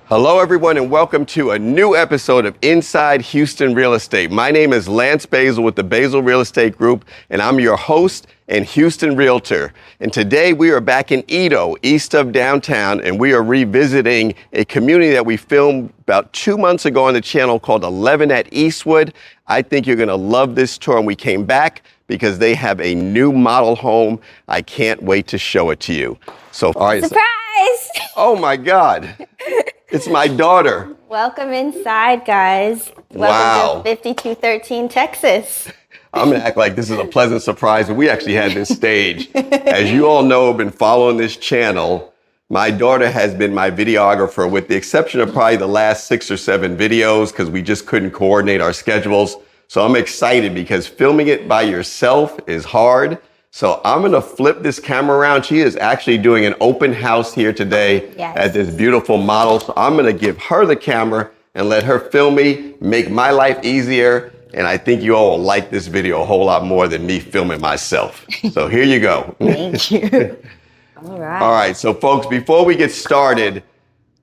Hello everyone and welcome to a new episode of Inside Houston Real Estate. My name is Lance Basil with the Basil Real Estate Group and I'm your host and Houston Realtor. And today we are back in EaDo, east of downtown, and we are revisiting a community that we filmed about 2 months ago on the channel called 11 at Eastwood. I think you're gonna love this tour, and we came back because they have a new model home. I can't wait to show it to you. So, all right. Surprise! Oh my God. It's my daughter. Welcome inside, guys. Welcome to 5213 Texas. I'm gonna act like this is a pleasant surprise, but we actually had this stage. As you all know, been following this channel, my daughter has been my videographer with the exception of probably the last 6 or 7 videos because we just couldn't coordinate our schedules. So I'm excited because filming it by yourself is hard. So I'm gonna flip this camera around. She is actually doing an open house here today at this beautiful model. So I'm gonna give her the camera and let her film me, make my life easier. And I think you all will like this video a whole lot more than me filming myself. So here you go. Thank you. All right. All right, so folks, before we get started,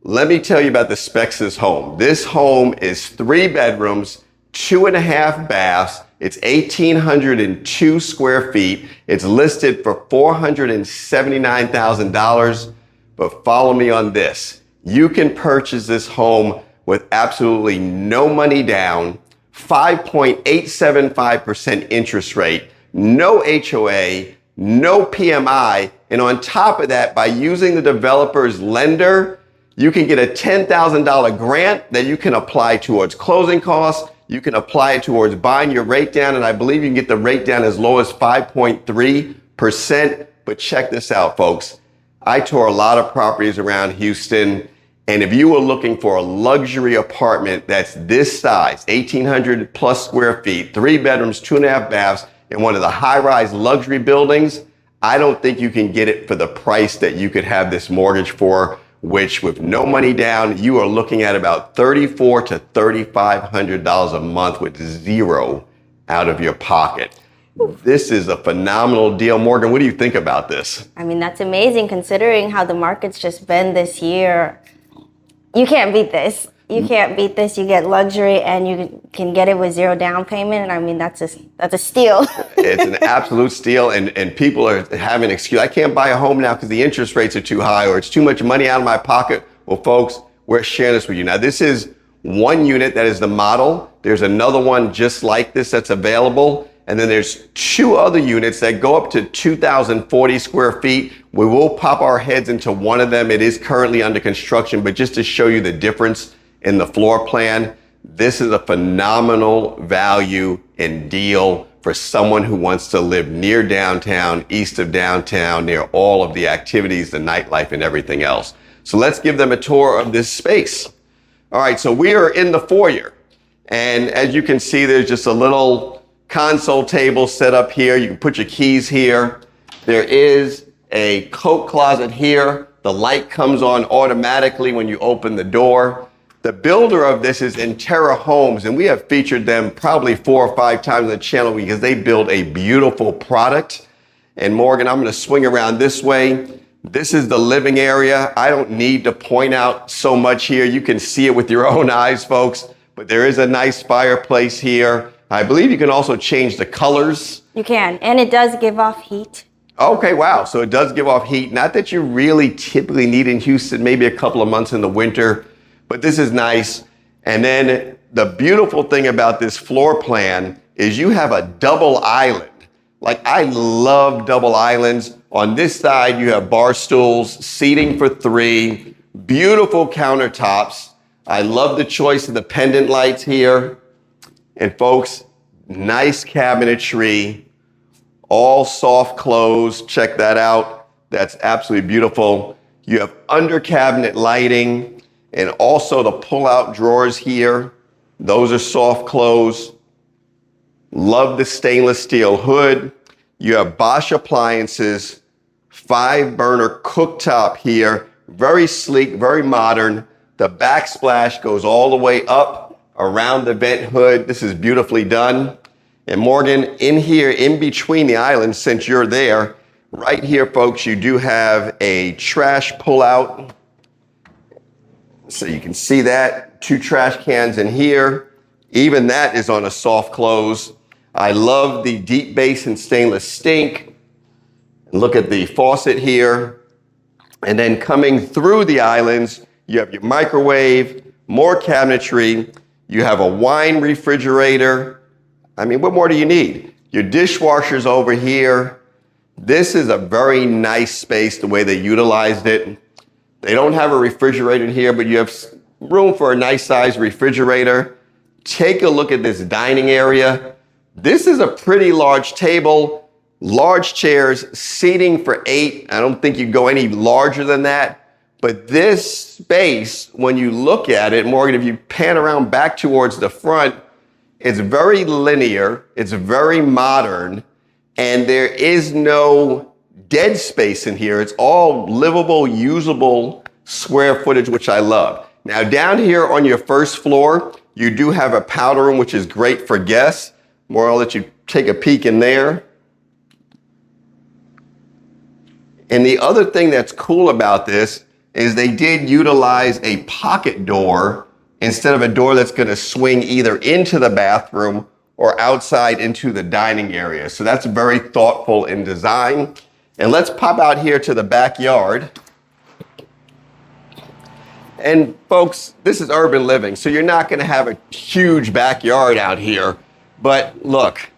let me tell you about the specs of this home. This home is 3 bedrooms, 2.5 baths. It's 1,802 square feet. It's listed for $479,000. But follow me on this. You can purchase this home with absolutely no money down, 5.875% interest rate, no HOA, no PMI. And on top of that, by using the developer's lender, you can get a $10,000 grant that you can apply towards closing costs. You can apply it towards buying your rate down, and I believe you can get the rate down as low as 5.3%. But check this out, folks. I tour a lot of properties around Houston, and if you were looking for a luxury apartment that's this size, 1,800 plus square feet, 3 bedrooms, 2.5 baths, in one of the high-rise luxury buildings, I don't think you can get it for the price that you could have this mortgage for, which with no money down, you are looking at about $3,400 to $3,500 a month with zero out of your pocket. This is a phenomenal deal. Morgan, what do you think about this? I mean, that's amazing considering how the market's just been this year. You can't beat this. You can't beat this. You get luxury and you can get it with zero down payment. And I mean, that's a steal. It's an absolute steal. And people are having an excuse. I can't buy a home now because the interest rates are too high or it's too much money out of my pocket. Well, folks, we're sharing this with you. Now, this is one unit that is the model. There's another one just like this that's available. And then there's 2 other units that go up to 2,040 square feet. We will pop our heads into one of them. It is currently under construction, but just to show you the difference in the floor plan, this is a phenomenal value and deal for someone who wants to live near downtown, east of downtown, near all of the activities, the nightlife and everything else. So let's give them a tour of this space. All right, so we are in the foyer. And as you can see, there's just a little console table set up here. You can put your keys here. There is a coat closet here. The light comes on automatically when you open the door. The builder of this is Entryway Homes, and we have featured them probably 4 or 5 times on the channel because they build a beautiful product. And Morgan, I'm gonna swing around this way. This is the living area. I don't need to point out so much here. You can see it with your own eyes, folks, but there is a nice fireplace here. I believe you can also change the colors. You can, and it does give off heat. Okay, wow, so it does give off heat. Not that you really typically need in Houston, maybe a couple of months in the winter. But this is nice. And then the beautiful thing about this floor plan is you have a double island. Like, I love double islands. On this side, you have bar stools, seating for 3, beautiful countertops. I love the choice of the pendant lights here. And folks, nice cabinetry, all soft close. Check that out. That's absolutely beautiful. You have under cabinet lighting. And also the pull-out drawers here. Those are soft close. love the stainless steel hood. You have Bosch appliances, 5-burner cooktop here, very sleek, very modern. The backsplash goes all the way up around the vent hood. This is beautifully done. And Morgan, in here, in between the islands, since you're there, right here, folks, you do have a trash pullout. So you can see that, 2 trash cans in here. Even that is on a soft close. I love the deep basin stainless sink. Look at the faucet here. And then coming through the islands, you have your microwave, more cabinetry. You have a wine refrigerator. I mean, what more do you need? Your dishwasher's over here. This is a very nice space, the way they utilized it. They don't have a refrigerator here, but you have room for a nice size refrigerator. Take a look at this dining area. This is a pretty large table, large chairs, seating for 8. I don't think you'd go any larger than that. But this space, when you look at it, Morgan, if you pan around back towards the front, it's very linear, it's very modern, and there is no dead space in here. It's all livable, usable square footage, which I love. Now down here on your first floor, you do have a powder room, which is great for guests. More, I'll let you take a peek in there. And the other thing that's cool about this is they did utilize a pocket door instead of a door that's going to swing either into the bathroom or outside into the dining area. So that's very thoughtful in design. And let's pop out here to the backyard. And folks, this is urban living, so you're not going to have a huge backyard out here. But look,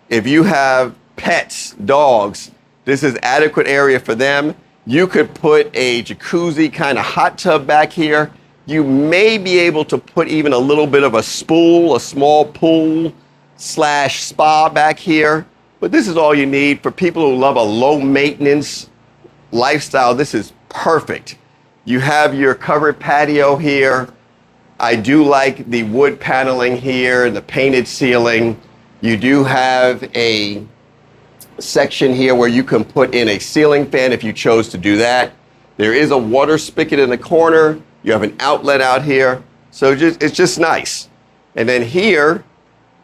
if you have pets, dogs, this is adequate area for them. You could put a jacuzzi kind of hot tub back here. You may be able to put even a little bit of a spool, a small pool / spa back here. But this is all you need for people who love a low maintenance lifestyle. This is perfect. You have your covered patio here. I do like the wood paneling here and the painted ceiling. You do have a section here where you can put in a ceiling fan if you chose to do that. There is a water spigot in the corner. You have an outlet out here. So it's just nice. And then here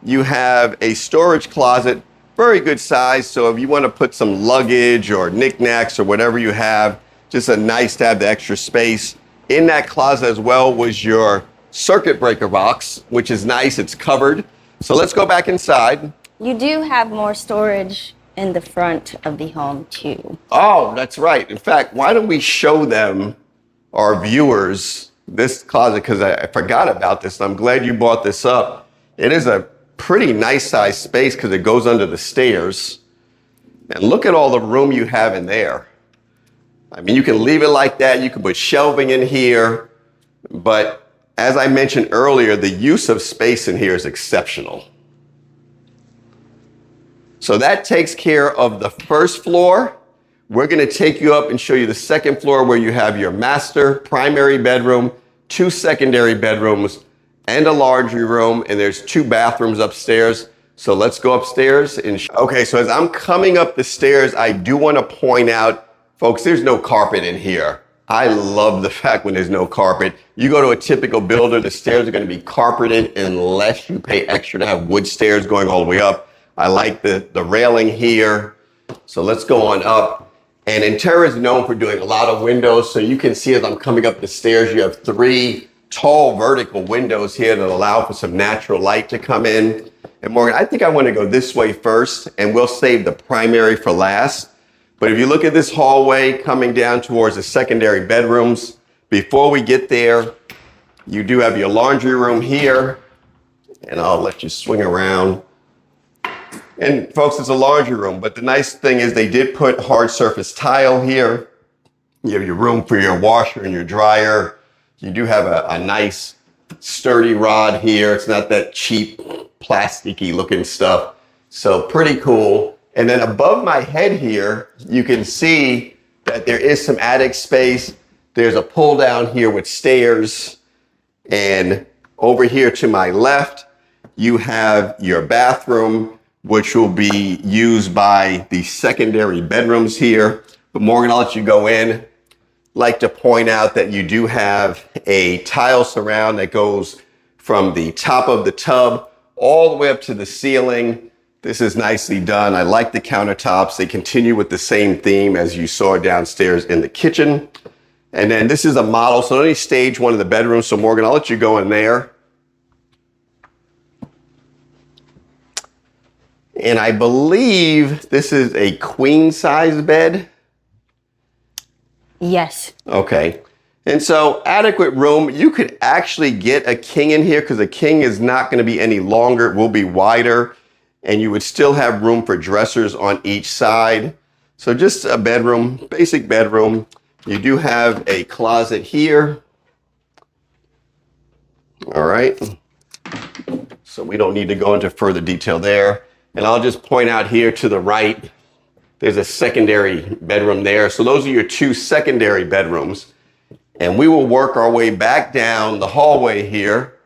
you have a storage closet, very good size. So if you want to put some luggage or knickknacks or whatever you have, just a nice to have the extra space. In that closet as well was your circuit breaker box, which is nice. It's covered. So let's go back inside. You do have more storage in the front of the home too. Oh, that's right. In fact, why don't we show them, our viewers, this closet, because I forgot about this. I'm glad you brought this up. It is a pretty nice size space because it goes under the stairs. And look at all the room you have in there. I mean, you can leave it like that. You can put shelving in here. But as I mentioned earlier, the use of space in here is exceptional. So that takes care of the first floor. We're going to take you up and show you the second floor where you have your master primary bedroom, 2 secondary bedrooms, and a laundry room. And there's 2 bathrooms upstairs. So let's go upstairs. Okay, so as I'm coming up the stairs, I do want to point out, folks, there's no carpet in here. I love the fact when there's no carpet. You go to a typical builder, the stairs are going to be carpeted unless you pay extra to have wood stairs going all the way up. I like the railing here. So let's go on up. And Entryway is known for doing a lot of windows. So you can see as I'm coming up the stairs, you have 3 tall vertical windows here that allow for some natural light to come in. And Morgan, I think I want to go this way first, and we'll save the primary for last. But if you look at this hallway coming down towards the secondary bedrooms, before we get there, you do have your laundry room here. And I'll let you swing around. And folks, it's a laundry room, but the nice thing is they did put hard surface tile here. You have your room for your washer and your dryer. You do have a nice sturdy rod here. It's not that cheap plasticky looking stuff. So pretty cool. And then above my head here, you can see that there is some attic space. There's a pull down here with stairs. And over here to my left, you have your bathroom. which will be used by the secondary bedrooms here. But Morgan, I'll let you go in. Like to point out that you do have a tile surround that goes from the top of the tub all the way up to the ceiling. This is nicely done. I like the countertops. They continue with the same theme as you saw downstairs in the kitchen. And then this is a model, so only stage one of the bedrooms. So Morgan, I'll let you go in there. And I believe this is a queen size bed. Yes. Okay. And so adequate room. You could actually get a king in here because a king is not going to be any longer. It will be wider. And you would still have room for dressers on each side. So just a bedroom, basic bedroom. You do have a closet here. All right. So we don't need to go into further detail there. And I'll just point out here to the right, there's a secondary bedroom there. So those are your two secondary bedrooms. And we will work our way back down the hallway here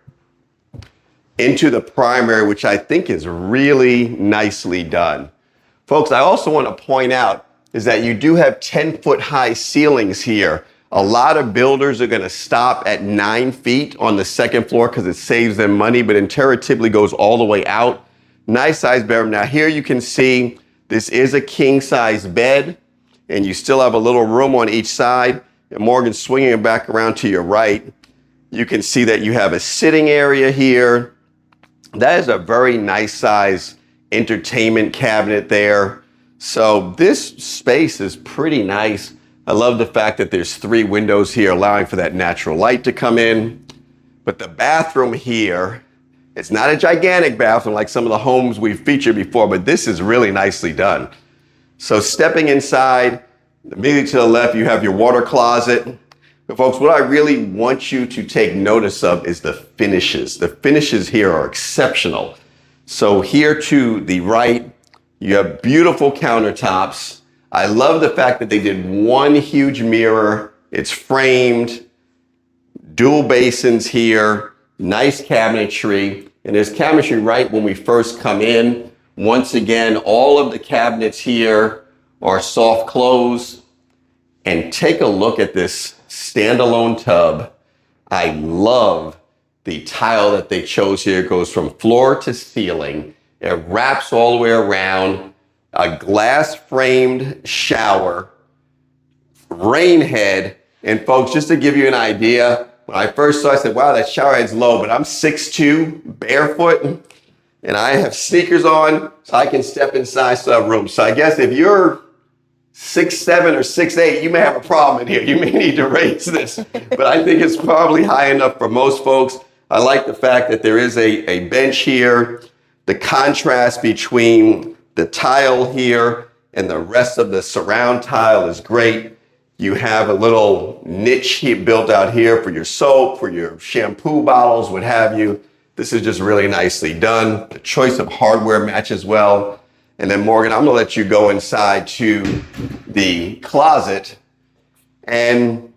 into the primary, which I think is really nicely done. Folks, I also want to point out is that you do have 10-foot high ceilings here. A lot of builders are going to stop at 9 feet on the second floor because it saves them money, but Entryway typically goes all the way out. Nice size bedroom. Now here you can see this is a king size bed and you still have a little room on each side. And Morgan, swinging it back around to your right, you can see that you have a sitting area here. That is a very nice size entertainment cabinet there. So this space is pretty nice. I love the fact that there's 3 windows here allowing for that natural light to come in. But the bathroom here, it's not a gigantic bathroom like some of the homes we've featured before, but this is really nicely done. So stepping inside, immediately to the left, you have your water closet. But folks, what I really want you to take notice of is the finishes. The finishes here are exceptional. So here to the right, you have beautiful countertops. I love the fact that they did one huge mirror. It's framed, dual basins here, nice cabinetry. And there's cabinetry right when we first come in. Once again, all of the cabinets here are soft close. And take a look at this standalone tub. I love the tile that they chose here. It goes from floor to ceiling. It wraps all the way around. A glass framed shower, rain head. And folks, just to give you an idea, when I first saw it, I said, wow, that shower head's low, but I'm 6'2", barefoot, and I have sneakers on, so I can step inside some room. So I guess if you're 6'7" or 6'8", you may have a problem in here. You may need to raise this, but I think it's probably high enough for most folks. I like the fact that there is a bench here. The contrast between the tile here and the rest of the surround tile is great. You have a little niche built out here for your soap, for your shampoo bottles, what have you. This is just really nicely done. The choice of hardware matches well. And then Morgan, I'm gonna let you go inside to the closet. And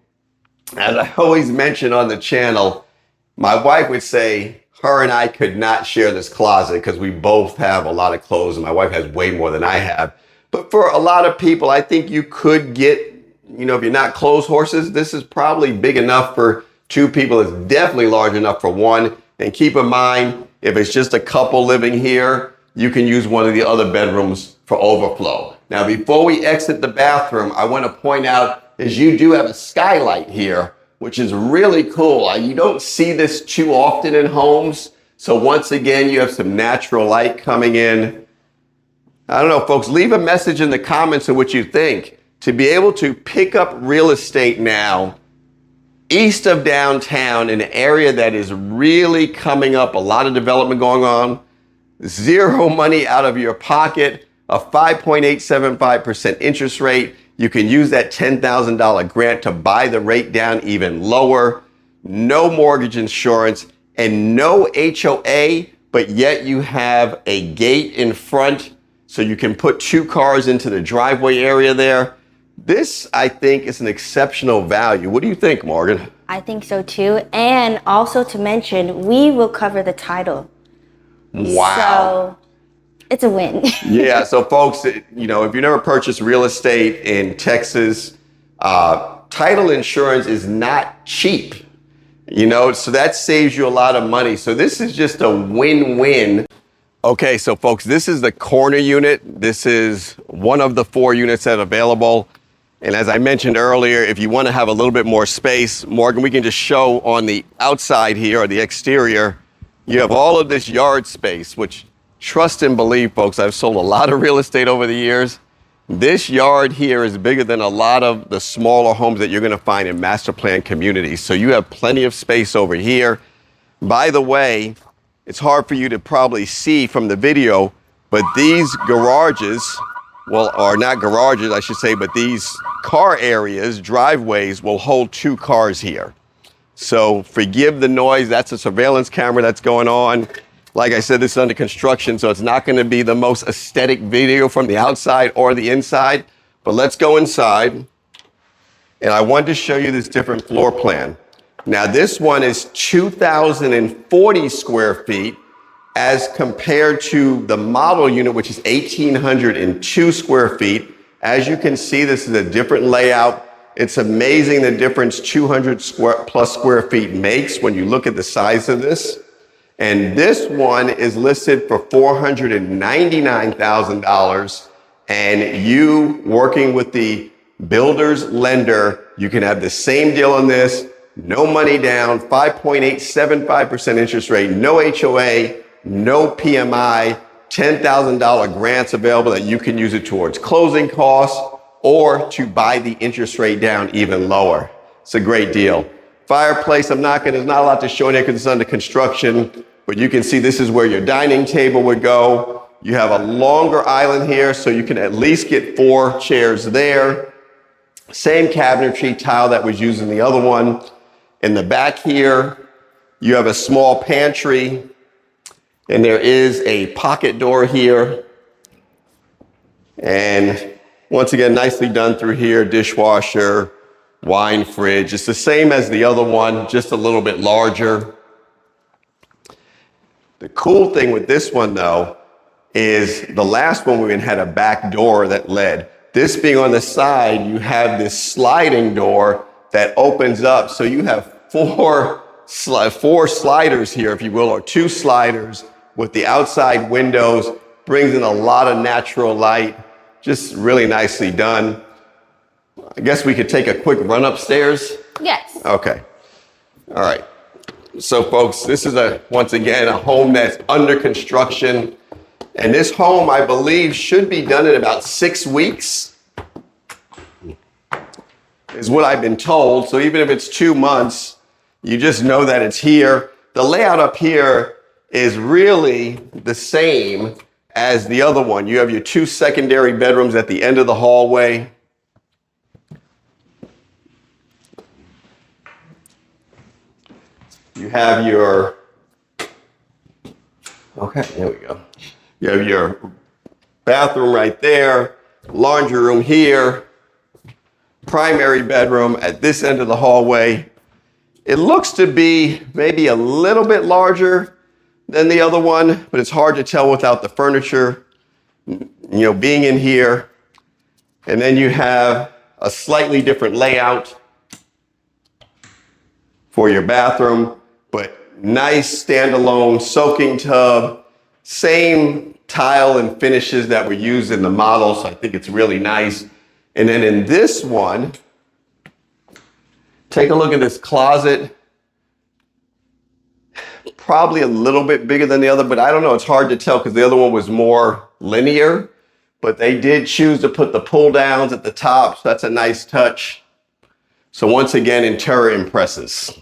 as I always mention on the channel, my wife would say her and I could not share this closet because we both have a lot of clothes and my wife has way more than I have. But for a lot of people, I think you could get, if you're not clothes horses, this is probably big enough for 2 people. It's definitely large enough for 1. And keep in mind, if it's just a couple living here, you can use one of the other bedrooms for overflow. Now, before we exit the bathroom, I want to point out is you do have a skylight here, which is really cool. You don't see this too often in homes. So once again, you have some natural light coming in. I don't know, folks, leave a message in the comments of what you think. To be able to pick up real estate now, east of downtown, in an area that is really coming up, a lot of development going on, zero money out of your pocket, a 5.875% interest rate. You can use that $10,000 grant to buy the rate down even lower, no mortgage insurance, and no HOA, but yet you have a gate in front so you can put 2 cars into the driveway area there. This, I think, is an exceptional value. What do you think, Morgan? I think so too. And also to mention, we will cover the title. Wow. it's a win. Yeah, so folks, you know, if you never purchased real estate in Texas, title insurance is not cheap, you know, so that saves you a lot of money. So this is just a win-win. Okay, so folks, this is the corner unit. This is one of the 4 units that are available. And as I mentioned earlier, if you want to have a little bit more space, Morgan, we can just show on the outside here, or the exterior, you have all of this yard space, which, trust and believe, folks, I've sold a lot of real estate over the years. This yard here is bigger than a lot of the smaller homes that you're going to find in master plan communities. So you have plenty of space over here. By the way, it's hard for you to probably see from the video, but these garages, well, or not garages, I should say, but these car areas, driveways, will hold 2 cars here. So forgive the noise. That's a surveillance camera that's going on. Like I said, this is under construction, so it's not going to be the most aesthetic video from the outside or the inside. But let's go inside. And I wanted to show you this different floor plan. Now, this one is 2,040 square feet as compared to the model unit, which is 1,802 square feet. As you can see, this is a different layout. It's amazing the difference 200 plus square feet makes when you look at the size of this. And this one is listed for $499,000. And you, working with the builder's lender, you can have the same deal on this. No money down, 5.875% interest rate, no HOA, no PMI, $10,000 grants available that you can use it towards closing costs or to buy the interest rate down even lower. It's a great deal. Fireplace, there's not a lot to show in here because it's under construction, but you can see this is where your dining table would go. You have a longer island here, so you can at least get 4 chairs there. Same cabinetry tile that was used in the other one. In the back here, you have a small pantry, and there is a pocket door here. And once again, nicely done through here, dishwasher, wine fridge. It's the same as the other one, just a little bit larger. The cool thing with this one, though, is the last one we had a back door that led. This being on the side, you have this sliding door that opens up. So you have 4 sliders here, if you will, or 2 sliders with the outside windows. Brings in a lot of natural light. Just really nicely done. I guess we could take a quick run upstairs. Yes. Okay. All right. So folks, this is once again, a home that's under construction. And this home, I believe, should be done in about 6 weeks, is what I've been told. So even if it's 2 months, you just know that it's here. The layout up here is really the same as the other one. You have your 2 secondary bedrooms at the end of the hallway. You have your, okay, there we go. You have your bathroom right there, laundry room here, primary bedroom at this end of the hallway. It looks to be maybe a little bit larger than the other one, but it's hard to tell without the furniture, being in here. And then you have a slightly different layout for your bathroom, but nice standalone soaking tub, same tile and finishes that were used in the model, so I think it's really nice. And then in this one, take a look at this closet. Probably a little bit bigger than the other, but I don't know, it's hard to tell because the other one was more linear, but they did choose to put the pull downs at the top, so that's a nice touch. So once again, interior impresses.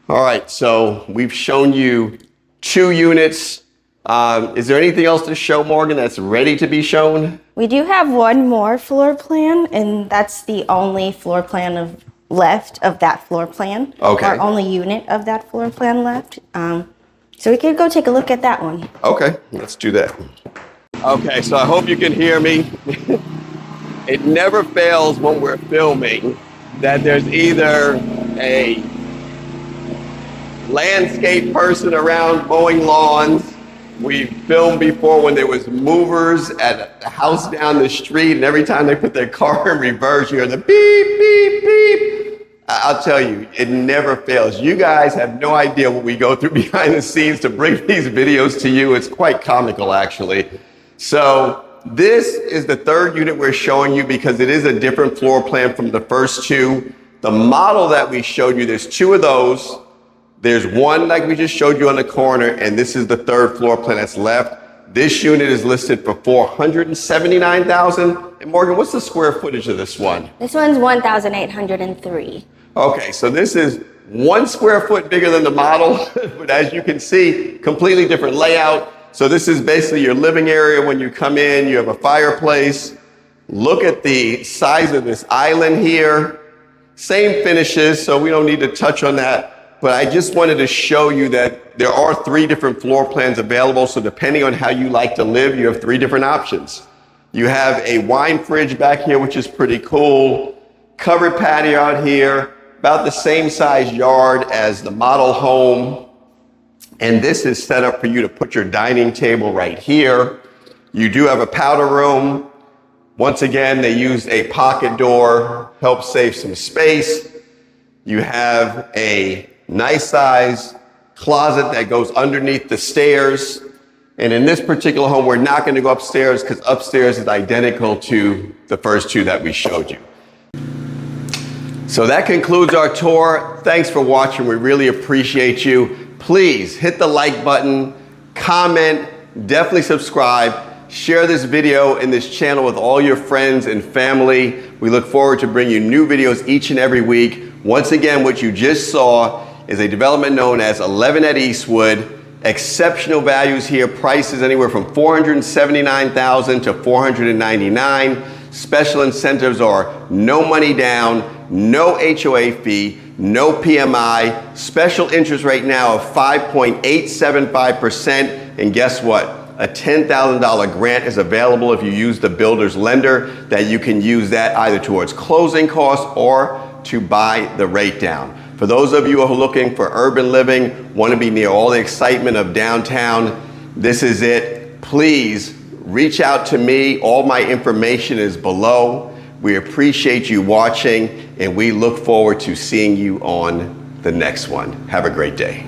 All right, so we've shown you 2 units. Is there anything else to show, Morgan, that's ready to be shown? We do have one more floor plan, and that's the only floor plan left of that floor plan. Okay. Our only unit of that floor plan left. So we could go take a look at that one. Okay, let's do that. Okay, so I hope you can hear me. It never fails when we're filming that there's either a landscape person around mowing lawns We filmed before when there was movers at a house down the street, and every time they put their car in reverse, you hear the beep, beep, beep. I'll tell you, it never fails. You guys have no idea what we go through behind the scenes to bring these videos to you. It's quite comical, actually. So this is the third unit we're showing you because it is a different floor plan from the first two. The model that we showed you, there's two of those. There's one like we just showed you on the corner, and this is the third floor plan that's left. This unit is listed for $479,000. And Morgan, what's the square footage of this one? This one's 1,803. Okay, so this is 1 square foot bigger than the model, but as you can see, completely different layout. So this is basically your living area. When you come in, you have a fireplace. Look at the size of this island here. Same finishes, so we don't need to touch on that. But I just wanted to show you that there are 3 different floor plans available. So depending on how you like to live, you have 3 different options. You have a wine fridge back here, which is pretty cool. Covered patio out here, about the same size yard as the model home. And this is set up for you to put your dining table right here. You do have a powder room. Once again, they used a pocket door, help save some space. You have a nice size closet that goes underneath the stairs. And in this particular home, we're not going to go upstairs because upstairs is identical to the first 2 that we showed you. So that concludes our tour. Thanks for watching. We really appreciate you. Please hit the like button, comment, definitely subscribe, share this video and this channel with all your friends and family. We look forward to bringing you new videos each and every week. Once again, what you just saw is a development known as 11 at Eastwood. Exceptional values here, prices anywhere from $479,000 to $499,000. Special incentives are no money down, no HOA fee, no PMI, special interest rate now of 5.875%. And guess what? A $10,000 grant is available if you use the builder's lender, that you can use that either towards closing costs or to buy the rate down. For those of you who are looking for urban living, want to be near all the excitement of downtown, this is it. Please reach out to me. All my information is below. We appreciate you watching, and we look forward to seeing you on the next one. Have a great day.